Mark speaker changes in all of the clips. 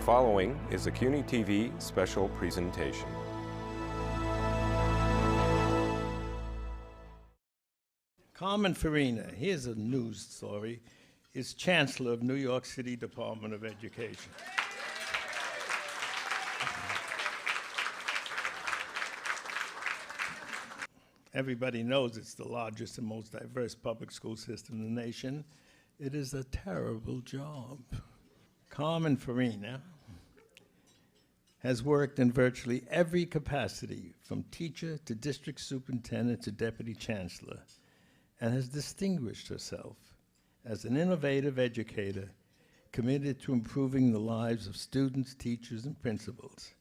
Speaker 1: following is a CUNY TV special presentation.
Speaker 2: Carmen Fariña, here's a news story, is Chancellor of New York City Department of Education. Everybody knows it's the largest and most diverse public school system in the nation. It is a terrible job. Carmen Fariña has worked in virtually every capacity, from teacher to district superintendent to deputy chancellor, and has distinguished herself as an innovative educator committed to improving the lives of students, teachers, and principals.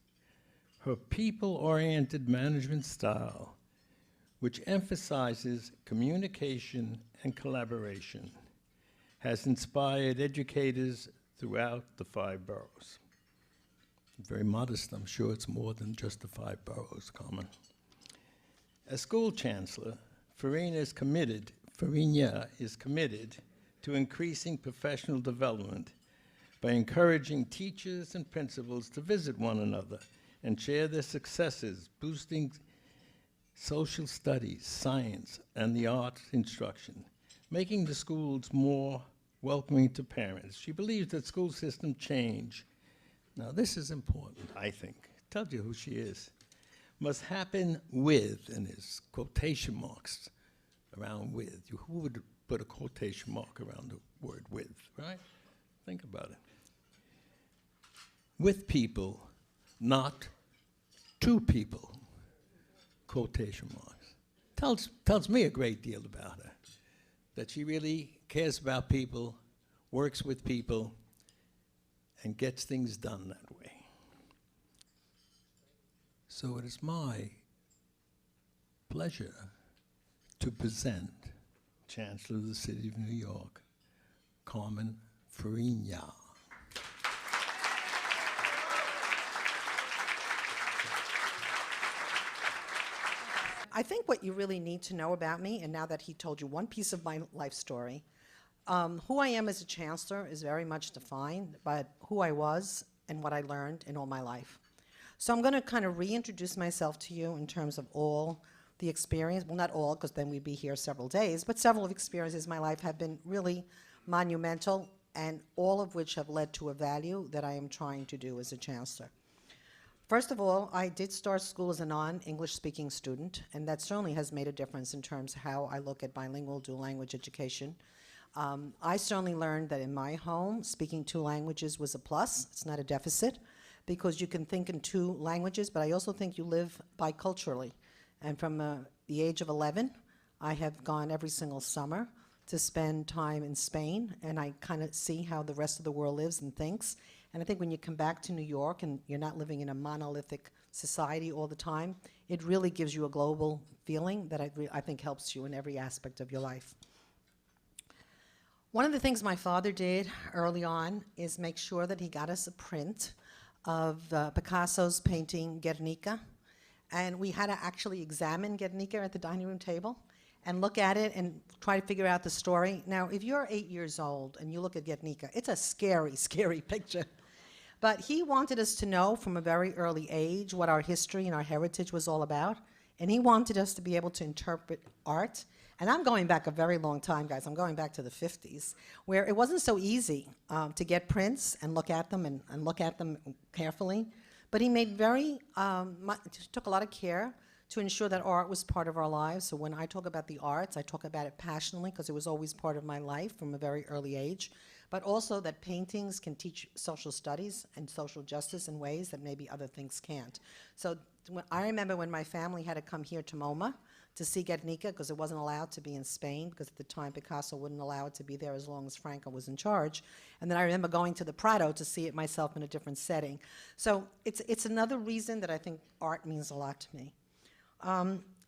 Speaker 2: Her people-oriented management style, which emphasizes communication and collaboration, has inspired educators throughout the 5 boroughs. Very modest, I'm sure it's more than just the 5 boroughs, Carmen. As school chancellor, Fariña is committed to increasing professional development by encouraging teachers and principals to visit one another and share their successes, boosting social studies, science, and the arts instruction, making the schools more welcoming to parents. She believes that school system change, now this is important, I think, tells you who she is, must happen with, and there's quotation marks around with. Who would put a quotation mark around the word with, right? Think about it. With people, not to people. Quotation marks. Tells me a great deal about her, that she really cares about people, works with people, and gets things done that way. So it is my pleasure to present Chancellor of the City of New York, Carmen Fariña.
Speaker 3: I think what you really need to know about me, and now that he told you one piece of my life story, who I am as a chancellor is very much defined by who I was and what I learned in all my life. So I'm going to kind of reintroduce myself to you in terms of all the experience, well, not all, because then we'd be here several days, but several of experiences in my life have been really monumental, and all of which have led to a value that I am trying to do as a chancellor. First of all, I did start school as a non-English speaking student, and that certainly has made a difference in terms of how I look at bilingual dual language education. I certainly learned that in my home, speaking 2 languages was a plus. It's not a deficit, because you can think in 2 languages, but I also think you live biculturally. And from the age of 11, I have gone every single summer to spend time in Spain, and I kind of see how the rest of the world lives and thinks. And I think when you come back to New York and you're not living in a monolithic society all the time, it really gives you a global feeling that I think helps you in every aspect of your life. One of the things my father did early on is make sure that he got us a print of Picasso's painting Guernica. And we had to actually examine Guernica at the dining room table and look at it and try to figure out the story. Now, if you're 8 years old and you look at Guernica, it's a scary, scary picture. But he wanted us to know from a very early age what our history and our heritage was all about. And he wanted us to be able to interpret art. And I'm going back a very long time, guys. I'm going back to the 50s, where it wasn't so easy to get prints and look at them and look at them carefully. But he made took a lot of care to ensure that art was part of our lives. So when I talk about the arts, I talk about it passionately because it was always part of my life from a very early age. But also that paintings can teach social studies and social justice in ways that maybe other things can't. So I remember when my family had to come here to MoMA to see Guernica because it wasn't allowed to be in Spain, because at the time Picasso wouldn't allow it to be there as long as Franco was in charge. And then I remember going to the Prado to see it myself in a different setting. So it's another reason that I think art means a lot to me.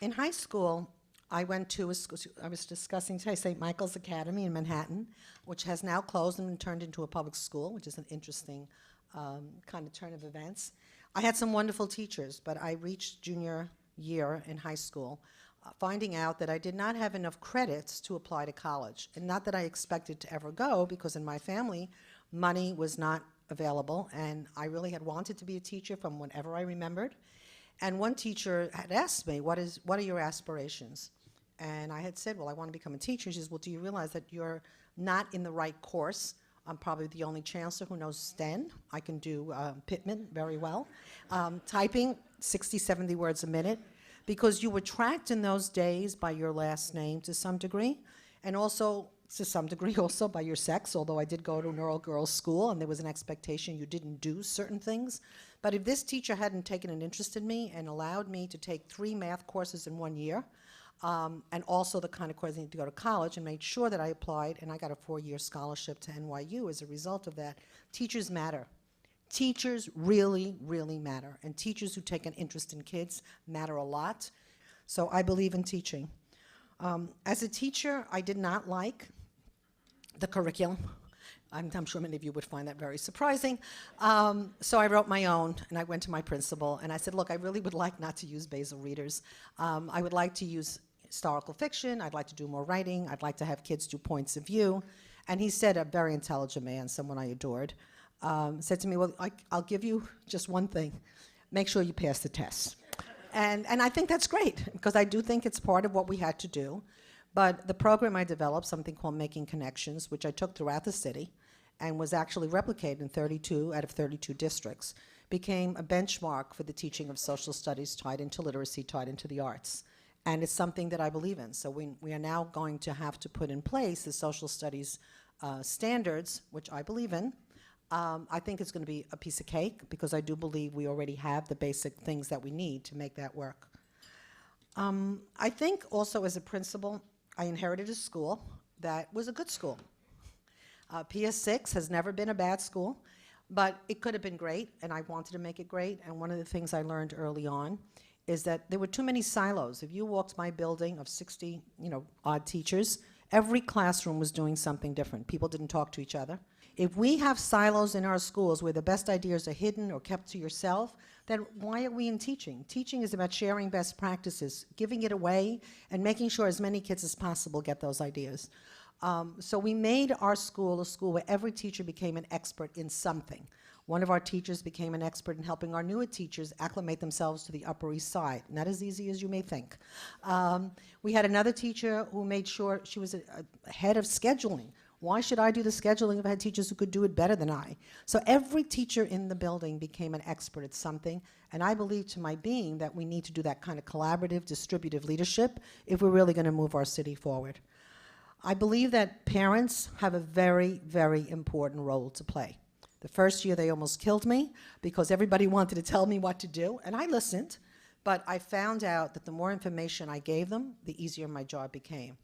Speaker 3: In high school, I went to a school, I was discussing today, St. Michael's Academy in Manhattan, which has now closed and been turned into a public school, which is an interesting kind of turn of events. I had some wonderful teachers, but I reached junior year in high school finding out that I did not have enough credits to apply to college. And not that I expected to ever go, because in my family, money was not available, and I really had wanted to be a teacher from whenever I remembered. And one teacher had asked me, what are your aspirations? And I had said, well, I want to become a teacher. She says, well, do you realize that you're not in the right course? I'm probably the only chancellor who knows STEM. I can do Pittman very well. Typing, 60, 70 words a minute, because you were tracked in those days by your last name to some degree, and also to some degree also by your sex, although I did go to an all-girls school and there was an expectation you didn't do certain things. But if this teacher hadn't taken an interest in me and allowed me to take 3 math courses in 1 year, and also the kind of course I need to go to college, and made sure that I applied, and I got a 4-year scholarship to NYU as a result of that. Teachers matter. Teachers really, really matter. And teachers who take an interest in kids matter a lot. So I believe in teaching. As a teacher, I did not like the curriculum. I'm sure many of you would find that very surprising. So I wrote my own, and I went to my principal, and I said, look, I really would like not to use basal readers. I would like to use historical fiction. I'd like to do more writing. I'd like to have kids do points of view. And he said, a very intelligent man, someone I adored, said to me, well, I'll give you just one thing. Make sure you pass the test. And I think that's great, because I do think it's part of what we had to do. But the program I developed, something called Making Connections, which I took throughout the city and was actually replicated in 32 out of 32 districts, became a benchmark for the teaching of social studies tied into literacy, tied into the arts. And it's something that I believe in. So we are now going to have to put in place the social studies standards, which I believe in. I think it's going to be a piece of cake, because I do believe we already have the basic things that we need to make that work. I think also as a principal, I inherited a school that was a good school. PS6 has never been a bad school, but it could have been great, and I wanted to make it great. And one of the things I learned early on is that there were too many silos. If you walked my building of 60, odd teachers, every classroom was doing something different. People didn't talk to each other. If we have silos in our schools where the best ideas are hidden or kept to yourself, then why are we in teaching? Teaching is about sharing best practices, giving it away, and making sure as many kids as possible get those ideas. So we made our school a school where every teacher became an expert in something. One of our teachers became an expert in helping our newer teachers acclimate themselves to the Upper East Side. Not as easy as you may think. We had another teacher who made sure she was a head of scheduling. Why should I do the scheduling if I had teachers who could do it better than I? So every teacher in the building became an expert at something, and I believe to my being that we need to do that kind of collaborative, distributive leadership if we're really going to move our city forward. I believe that parents have a very, very important role to play. The first year they almost killed me because everybody wanted to tell me what to do, and I listened, but I found out that the more information I gave them, the easier my job became.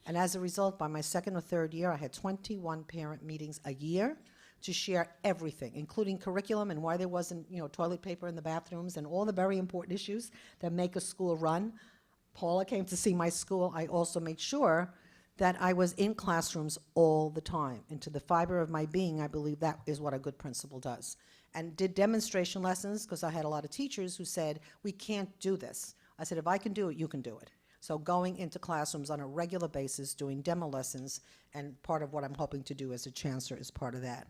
Speaker 3: And as a result, by my second or third year, I had 21 parent meetings a year to share everything, including curriculum and why there wasn't, toilet paper in the bathrooms and all the very important issues that make a school run. Paula came to see my school. I also made sure that I was in classrooms all the time. And to the fiber of my being, I believe that is what a good principal does. And did demonstration lessons, because I had a lot of teachers who said, we can't do this. I said, if I can do it, you can do it. So going into classrooms on a regular basis, doing demo lessons, and part of what I'm hoping to do as a chancellor is part of that.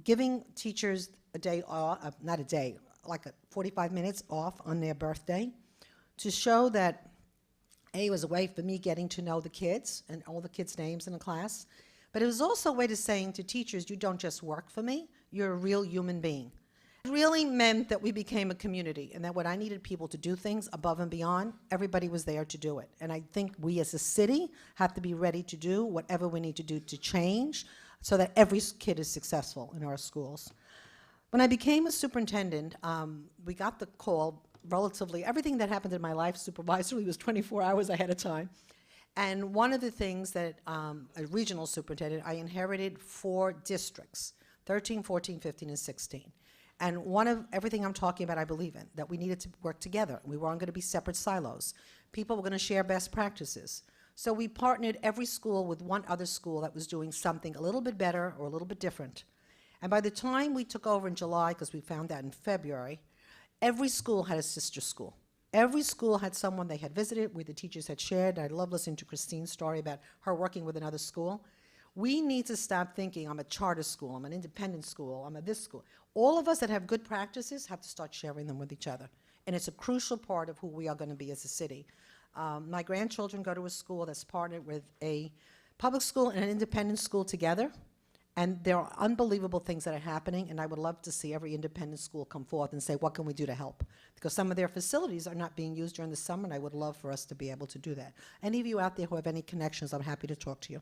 Speaker 3: Giving teachers a day off, not a day, like 45 minutes off on their birthday to show that it was a way for me getting to know the kids and all the kids' names in the class. But it was also a way to saying to teachers, you don't just work for me, you're a real human being. It really meant that we became a community, and that when I needed people to do things above and beyond, everybody was there to do it. And I think we as a city have to be ready to do whatever we need to do to change so that every kid is successful in our schools. When I became a superintendent, we got the call relatively, everything that happened in my life supervisory was 24 hours ahead of time. And one of the things that, a regional superintendent, I inherited 4 districts, 13, 14, 15, and 16. And one of everything I'm talking about, I believe in, that we needed to work together. We weren't going to be separate silos. People were going to share best practices. So we partnered every school with one other school that was doing something a little bit better or a little bit different. And by the time we took over in July, because we found that in February, every school had a sister school. Every school had someone they had visited, where the teachers had shared. I love listening to Christine's story about her working with another school. We need to stop thinking, I'm a charter school, I'm an independent school, I'm a this school. All of us that have good practices have to start sharing them with each other. And it's a crucial part of who we are going to be as a city. My grandchildren go to a school that's partnered with a public school and an independent school together. And there are unbelievable things that are happening, and I would love to see every independent school come forth and say, what can we do to help? Because some of their facilities are not being used during the summer, and I would love for us to be able to do that. Any of you out there who have any connections, I'm happy to talk to you.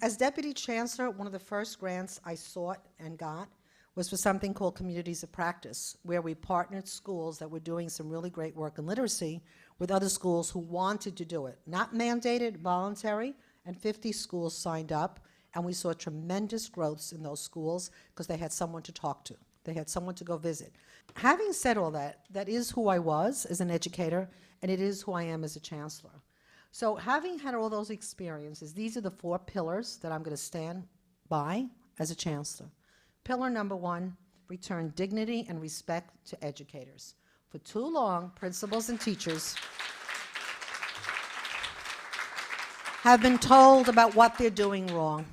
Speaker 3: As Deputy Chancellor, one of the first grants I sought and got was for something called Communities of Practice, where we partnered schools that were doing some really great work in literacy with other schools who wanted to do it. Not mandated, voluntary, and 50 schools signed up. And we saw tremendous growths in those schools because they had someone to talk to. They had someone to go visit. Having said all that, that is who I was as an educator, and it is who I am as a chancellor. So having had all those experiences, these are the 4 pillars that I'm going to stand by as a chancellor. Pillar number 1, return dignity and respect to educators. For too long, principals and teachers have been told about what they're doing wrong.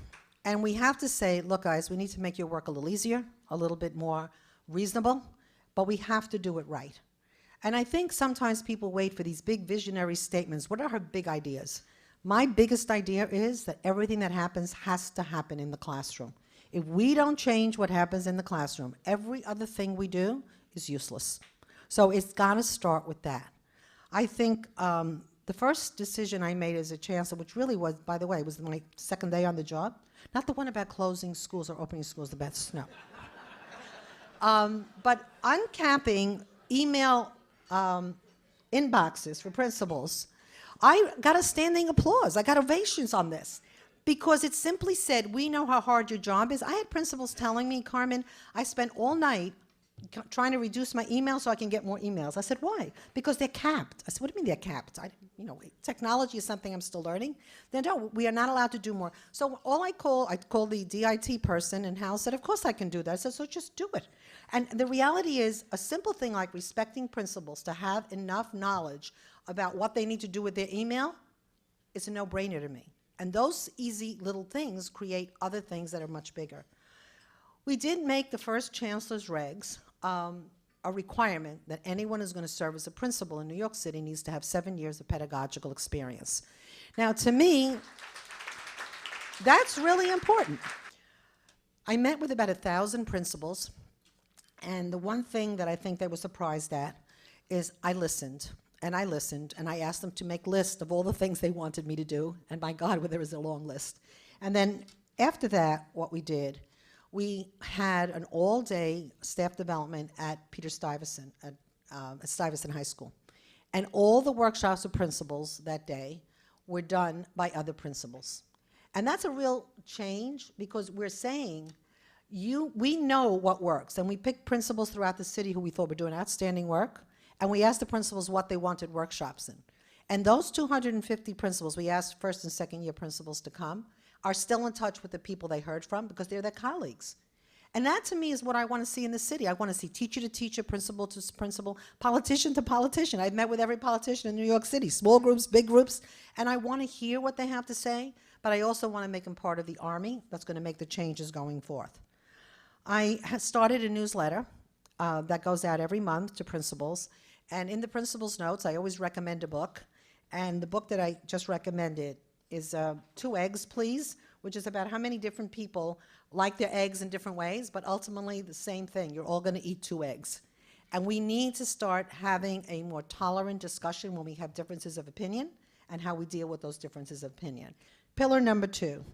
Speaker 3: And we have to say, look, guys, we need to make your work a little easier, a little bit more reasonable, but we have to do it right. And I think sometimes people wait for these big visionary statements. What are her big ideas? My biggest idea is that everything that happens has to happen in the classroom. If we don't change what happens in the classroom, every other thing we do is useless. So it's got to start with that. I think the first decision I made as a chancellor, which really was, by the way, was my second day on the job, not the one about closing schools or opening schools, the best, no. But uncapping email inboxes for principals, I got a standing applause. I got ovations on this because it simply said, we know how hard your job is. I had principals telling me, Carmen, I spent all night trying to reduce my email so I can get more emails. I said, why? Because they're capped. I said, what do you mean they're capped? Technology is something I'm still learning. Then no, we are not allowed to do more. So I called the DIT person in-house, said, of course I can do that. I said, so just do it. And the reality is a simple thing like respecting principals to have enough knowledge about what they need to do with their email is a no-brainer to me. And those easy little things create other things that are much bigger. We did make the first chancellor's regs a requirement that anyone who's going to serve as a principal in New York City needs to have 7 years of pedagogical experience. Now, to me, that's really important. I met with about 1,000 principals, and the one thing that I think they were surprised at is I listened, and I asked them to make lists of all the things they wanted me to do, and by God, there was a long list. And then after that, what we did, we had an all-day staff development at Peter Stuyvesant, at Stuyvesant High School. And all the workshops of principals that day were done by other principals. And that's a real change because we're saying, we know what works. And we picked principals throughout the city who we thought were doing outstanding work. And we asked the principals what they wanted workshops in. And those 250 principals, we asked first and second year principals to come, are still in touch with the people they heard from because they're their colleagues. And that to me is what I want to see in the city. I want to see teacher to teacher, principal to principal, politician to politician. I've met with every politician in New York City, small groups, big groups, and I want to hear what they have to say, but I also want to make them part of the army that's going to make the changes going forth. I have started a newsletter that goes out every month to principals, and in the principal's notes, I always recommend a book, and the book that I just recommended is 2 Eggs, Please, which is about how many different people like their eggs in different ways, but ultimately the same thing. You're all going to eat 2 eggs. And we need to start having a more tolerant discussion when we have differences of opinion and how we deal with those differences of opinion. Pillar number 2,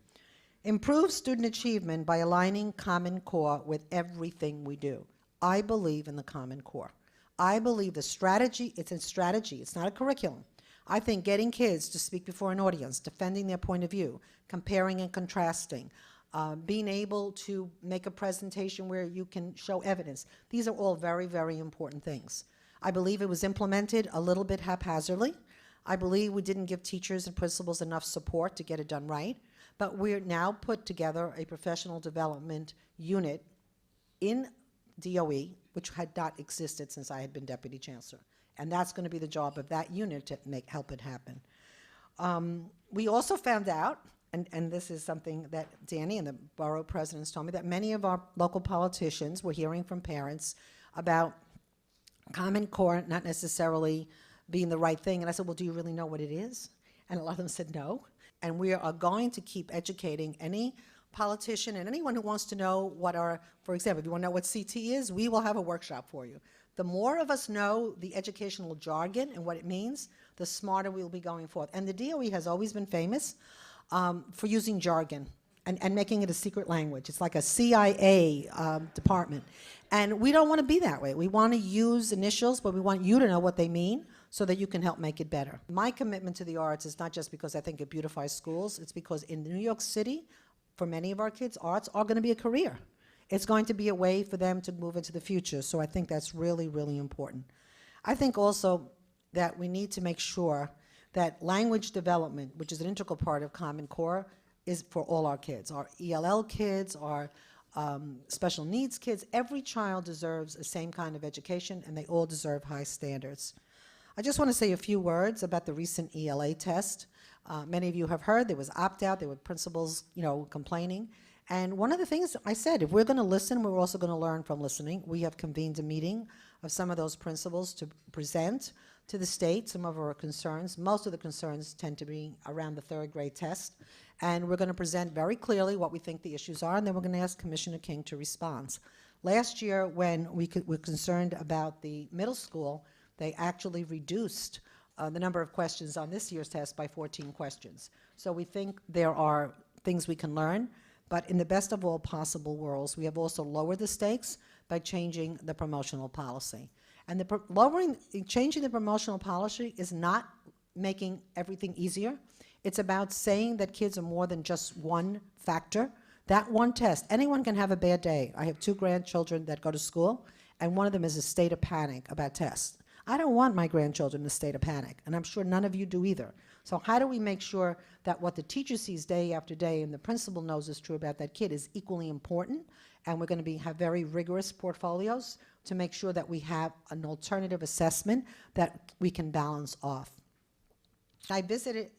Speaker 3: improve student achievement by aligning Common Core with everything we do. I believe in the Common Core. I believe the strategy, it's a strategy, it's not a curriculum. I think getting kids to speak before an audience, defending their point of view, comparing and contrasting, being able to make a presentation where you can show evidence, these are all very, very important things. I believe it was implemented a little bit haphazardly. I believe we didn't give teachers and principals enough support to get it done right, but we're now put together a professional development unit in DOE, which had not existed since I had been Deputy Chancellor. And that's going to be the job of that unit to help it happen. We also found out and this is something that Danny and the borough presidents told me, that many of our local politicians were hearing from parents about Common Core not necessarily being the right thing. And I said, well, do you really know what it is? And a lot of them said no. And we are going to keep educating any politician and anyone who wants to know what for example, if you want to know what CT is, we will have a workshop for you. The more of us know the educational jargon and what it means, the smarter we'll be going forth. And the DOE has always been famous for using jargon and making it a secret language. It's like a CIA department. And we don't want to be that way. We want to use initials, but we want you to know what they mean so that you can help make it better. My commitment to the arts is not just because I think it beautifies schools. It's because in New York City, for many of our kids, arts are going to be a career. It's going to be a way for them to move into the future. So I think that's really, really important. I think also that we need to make sure that language development, which is an integral part of Common Core, is for all our kids, our ELL kids, our special needs kids. Every child deserves the same kind of education, and they all deserve high standards. I just want to say a few words about the recent ELA test. Many of you have heard there was opt-out, there were principals, complaining. And one of the things I said, if we're going to listen, we're also going to learn from listening. We have convened a meeting of some of those principals to present to the state some of our concerns. Most of the concerns tend to be around the third grade test. And we're going to present very clearly what we think the issues are, and then we're going to ask Commissioner King to respond. Last year, when we were concerned about the middle school, they actually reduced the number of questions on this year's test by 14 questions. So we think there are things we can learn, but in the best of all possible worlds, we have also lowered the stakes by changing the promotional policy. And changing the promotional policy is not making everything easier. It's about saying that kids are more than just one factor. That one test, anyone can have a bad day. I have 2 grandchildren that go to school, and one of them is a state of panic about tests. I don't want my grandchildren in a state of panic, and I'm sure none of you do either. So how do we make sure that what the teacher sees day after day and the principal knows is true about that kid is equally important? And we're going to have very rigorous portfolios to make sure that we have an alternative assessment that we can balance off. I visited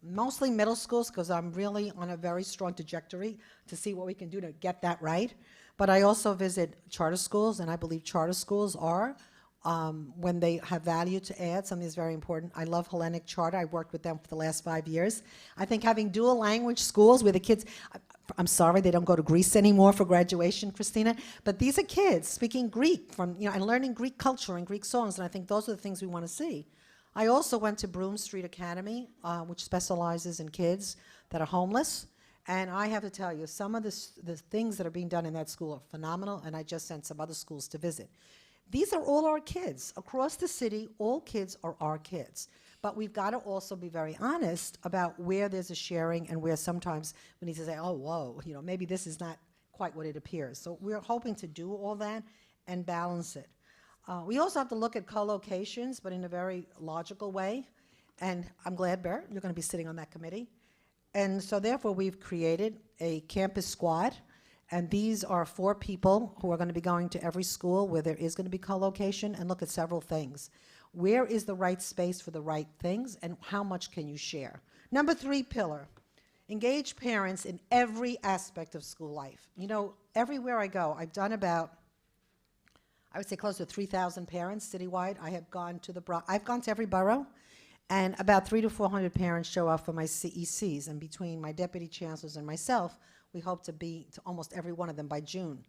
Speaker 3: mostly middle schools because I'm really on a very strong trajectory to see what we can do to get that right. But I also visit charter schools, and I believe charter schools are, when they have value to add, something that's very important. I love Hellenic Charter. I worked with them for the last 5 years. I think having dual language schools where the kids, I'm sorry they don't go to Greece anymore for graduation, Christina, but these are kids speaking Greek and learning Greek culture and Greek songs, and I think those are the things we want to see. I also went to Broome Street Academy, which specializes in kids that are homeless, and I have to tell you, some of the things that are being done in that school are phenomenal, and I just sent some other schools to visit. These are all our kids. Across the city, all kids are our kids. But we've got to also be very honest about where there's a sharing and where sometimes we need to say, oh, whoa, maybe this is not quite what it appears. So we're hoping to do all that and balance it. We also have to look at co-locations, but in a very logical way. And I'm glad, Bert, you're going to be sitting on that committee. And so therefore, we've created a campus squad. And these are 4 people who are going to be going to every school where there is going to be co-location and look at several things. Where is the right space for the right things, and how much can you share? Number 3 pillar, engage parents in every aspect of school life. Everywhere I go, I've done about, I would say close to 3,000 parents citywide. I've gone to every borough, and about 300 to 400 parents show up for my CECs. And between my deputy chancellors and myself, we hope to be to almost every one of them by June.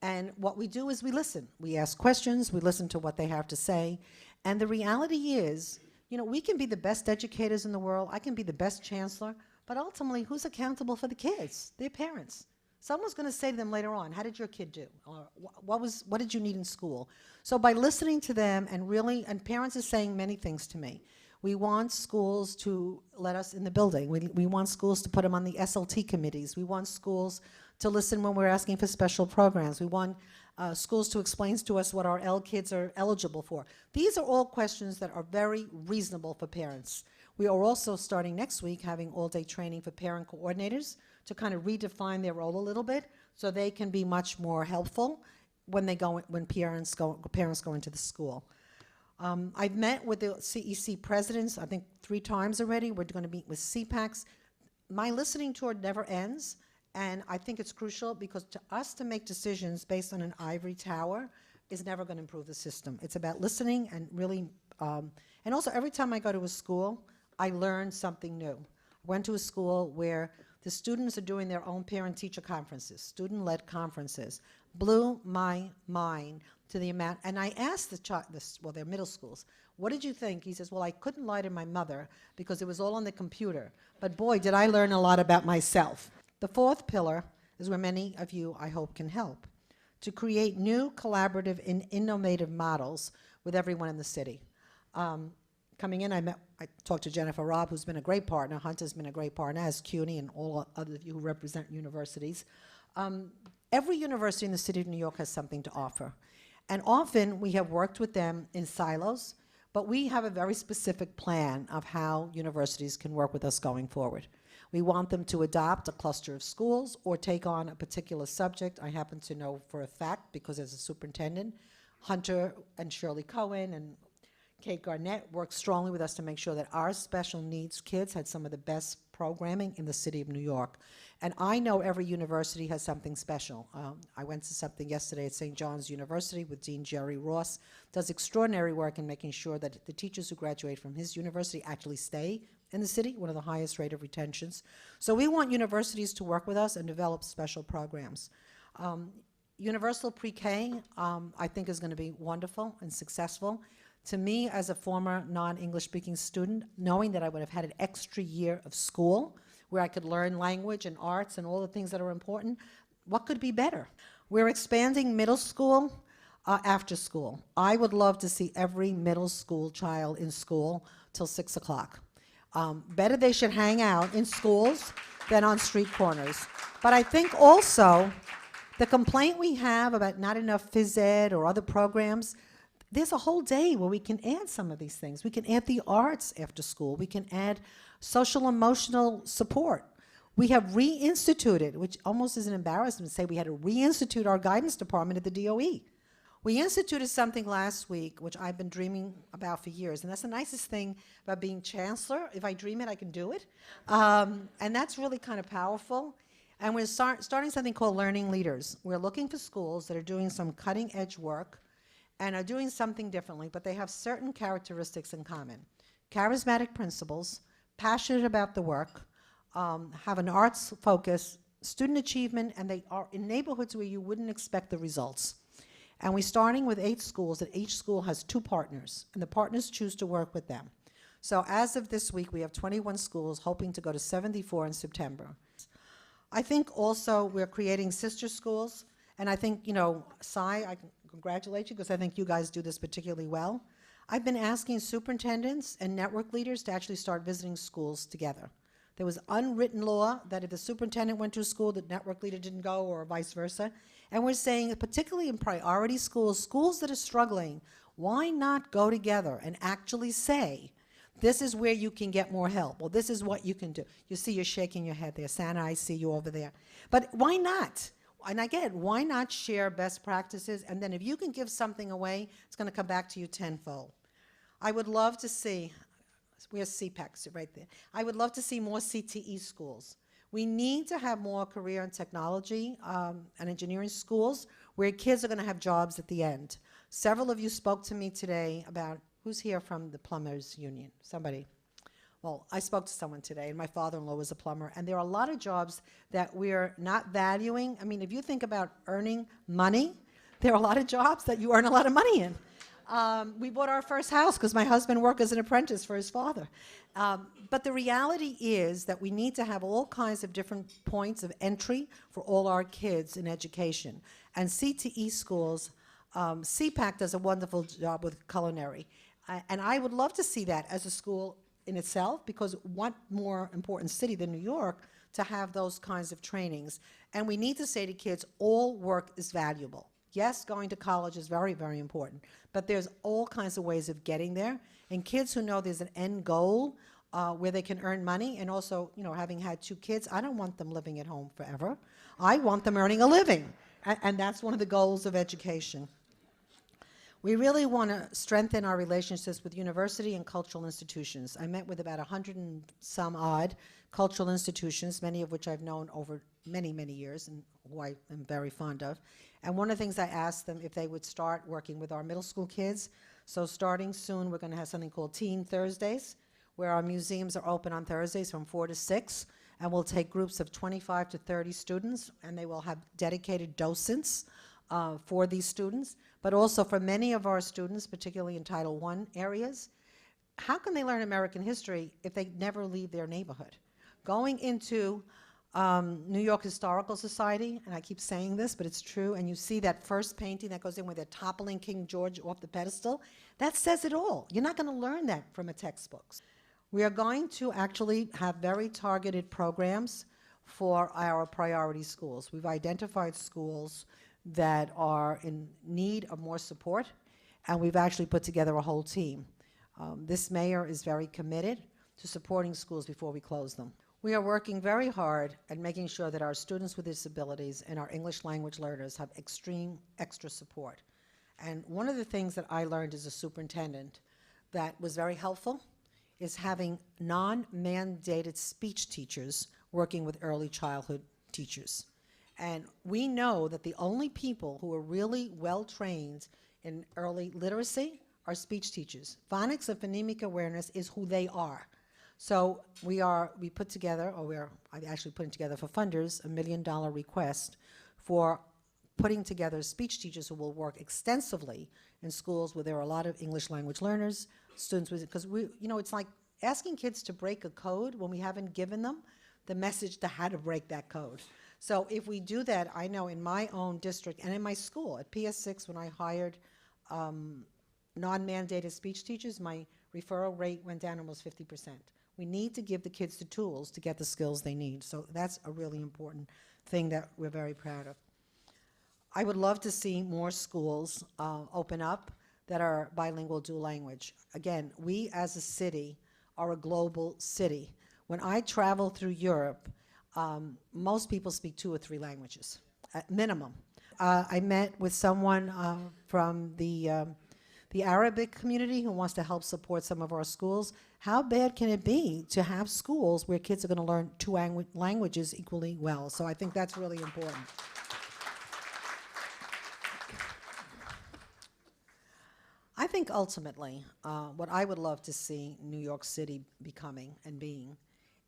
Speaker 3: And what we do is we listen. We ask questions, we listen to what they have to say. And the reality is, we can be the best educators in the world, I can be the best chancellor, but ultimately, who's accountable for the kids? Their parents. Someone's going to say to them later on, how did your kid do? Or what did you need in school? So by listening to them and parents are saying many things to me. We want schools to let us in the building. We want schools to put them on the SLT committees. We want schools to listen when we're asking for special programs. We want schools to explain to us what our L kids are eligible for. These are all questions that are very reasonable for parents. We are also starting next week having all-day training for parent coordinators to kind of redefine their role a little bit so they can be much more helpful when parents go into the school. I've met with the CEC presidents, I think 3 times already. We're going to meet with CPACs. my listening tour never ends, and I think it's crucial because to us to make decisions based on an ivory tower is never going to improve the system. It's about listening and really, and also every time I go to a school, I learn something new. I went to a school where the students are doing their own parent-teacher conferences, student-led conferences. Blew my mind to the amount, and I asked well, they're middle schools, what did you think? He says, well, I couldn't lie to my mother because it was all on the computer. But boy, did I learn a lot about myself. The fourth pillar is where many of you, I hope, can help, to create new collaborative and innovative models with everyone in the city. Coming in, I talked to Jennifer Robb, who's been a great partner. Hunter's been a great partner, as CUNY and all other of you who represent universities. Every university in the city of New York has something to offer. And often we have worked with them in silos, but we have a very specific plan of how universities can work with us going forward. We want them to adopt a cluster of schools or take on a particular subject. I happen to know for a fact, because as a superintendent, Hunter and Shirley Cohen and Kate Garnett worked strongly with us to make sure that our special needs kids had some of the best programming in the city of New York. And I know every university has something special. I went to something yesterday at St. John's University with Dean Jerry Ross, does extraordinary work in making sure that the teachers who graduate from his university actually stay in the city, one of the highest rate of retentions. So we want universities to work with us and develop special programs. Universal pre-K, I think, is going to be wonderful and successful. To me, as a former non-English speaking student, knowing that I would have had an extra year of school where I could learn language and arts and all the things that are important, what could be better? We're expanding middle school after school. I would love to see every middle school child in school till 6 o'clock. Better they should hang out in schools than on street corners. But I think also the complaint we have about not enough phys ed or other programs, there's a whole day where we can add some of these things. We can add the arts after school. We can add social emotional support. We have reinstituted, which almost is an embarrassment to say we had to reinstitute our guidance department at the DOE. We instituted something last week, which I've been dreaming about for years, and that's the nicest thing about being chancellor. If I dream it, I can do it. And that's really kind of powerful. And we're starting something called Learning Leaders. We're looking for schools that are doing some cutting-edge work and are doing something differently, but they have certain characteristics in common. Charismatic principals, passionate about the work, have an arts focus, student achievement, and they are in neighborhoods where you wouldn't expect the results. And we're starting with 8 schools, and each school has 2 partners, and the partners choose to work with them. So as of this week, we have 21 schools, hoping to go to 74 in September. I think also we're creating sister schools, and I think, you know, I can congratulate you because I think you guys do this particularly well. I've been asking superintendents and network leaders to actually start visiting schools together. There was unwritten law that if the superintendent went to a school, the network leader didn't go, or vice versa. And we're saying, particularly in priority schools, schools that are struggling, why not go together and actually say, this is where you can get more help, or this is what you can do. You see you're shaking your head there. Santa, I see you over there. But why not? And again, why not share best practices? And then if you can give something away, it's going to come back to you tenfold. I would love to see, where's CPEC right there? I would love to see more CTE schools. We need to have more career and technology and engineering schools where kids are going to have jobs at the end. Several of you spoke to me today about, who's here from the plumbers union? Somebody? Well, I spoke to someone today, and my father-in-law was a plumber, and there are a lot of jobs that we're not valuing. I mean, if you think about earning money, there are a lot of jobs that you earn a lot of money in. We bought our first house because my husband worked as an apprentice for his father. But the reality is that we need to have all kinds of different points of entry for all our kids in education. And CTE schools, CPAC does a wonderful job with culinary. And I would love to see that as a school in itself, because what more important city than New York to have those kinds of trainings? And we need to say to kids, all work is valuable. Yes, going to college is very, very important, but there's all kinds of ways of getting there. And kids who know there's an end goal where they can earn money, and also, you know, having had 2 kids, I don't want them living at home forever. I want them earning a living, and that's one of the goals of education. We really want to strengthen our relationships with university and cultural institutions. I met with about 100 and some odd cultural institutions, many of which I've known over many, many years and who I am very fond of. And one of the things I asked them if they would start working with our middle school kids. So starting soon, we're going to have something called Teen Thursdays, where our museums are open on Thursdays from 4 to 6, and we'll take groups of 25 to 30 students, and they will have dedicated docents for these students, but also for many of our students, particularly in Title I areas. How can they learn American history if they never leave their neighborhood? Going into New York Historical Society, and I keep saying this, but it's true, and you see that first painting that goes in where they're toppling King George off the pedestal, that says it all. You're not going to learn that from a textbook. We are going to actually have very targeted programs for our priority schools. We've identified schools that are in need of more support, and we've actually put together a whole team. This mayor is very committed to supporting schools before we close them. We are working very hard at making sure that our students with disabilities and our English language learners have extreme extra support. And one of the things that I learned as a superintendent that was very helpful is having non-mandated speech teachers working with early childhood teachers. And we know that the only people who are really well-trained in early literacy are speech teachers. Phonics and phonemic awareness is who they are. So we put together, I'm actually putting together for funders, $1 million request for putting together speech teachers who will work extensively in schools where there are a lot of English language learners, students with, because it's like asking kids to break a code when we haven't given them the message to how to break that code. So if we do that, I know in my own district and in my school, at PS6, when I hired non-mandated speech teachers, my referral rate went down almost 50%. We need to give the kids the tools to get the skills they need. So that's a really important thing that we're very proud of. I would love to see more schools open up that are bilingual dual language. Again, we as a city are a global city. When I travel through Europe, most people speak 2 or 3 languages, at minimum. I met with someone from the Arabic community who wants to help support some of our schools. How bad can it be to have schools where kids are going to learn 2 languages equally well? So I think that's really important. I think ultimately, what I would love to see New York City becoming and being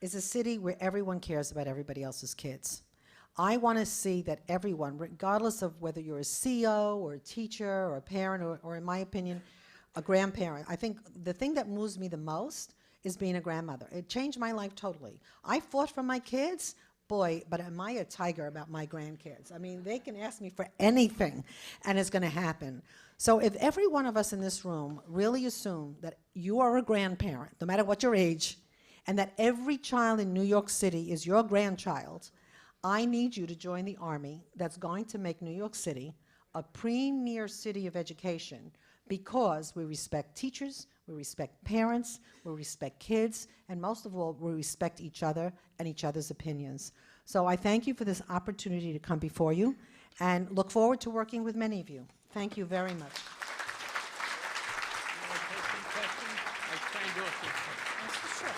Speaker 3: is a city where everyone cares about everybody else's kids. I want to see that everyone, regardless of whether you're a CEO or a teacher or a parent or in my opinion, a grandparent. I think the thing that moves me the most is being a grandmother. It changed my life totally. I fought for my kids, boy, but am I a tiger about my grandkids. I mean, they can ask me for anything and it's going to happen. So if every one of us in this room really assume that you are a grandparent, no matter what your age, and that every child in New York City is your grandchild, I need you to join the army that's going to make New York City a premier city of education because we respect teachers, we respect parents, we respect kids, and most of all, we respect each other and each other's opinions. So I thank you for this opportunity to come before you and look forward to working with many of you. Thank you very much. Sure.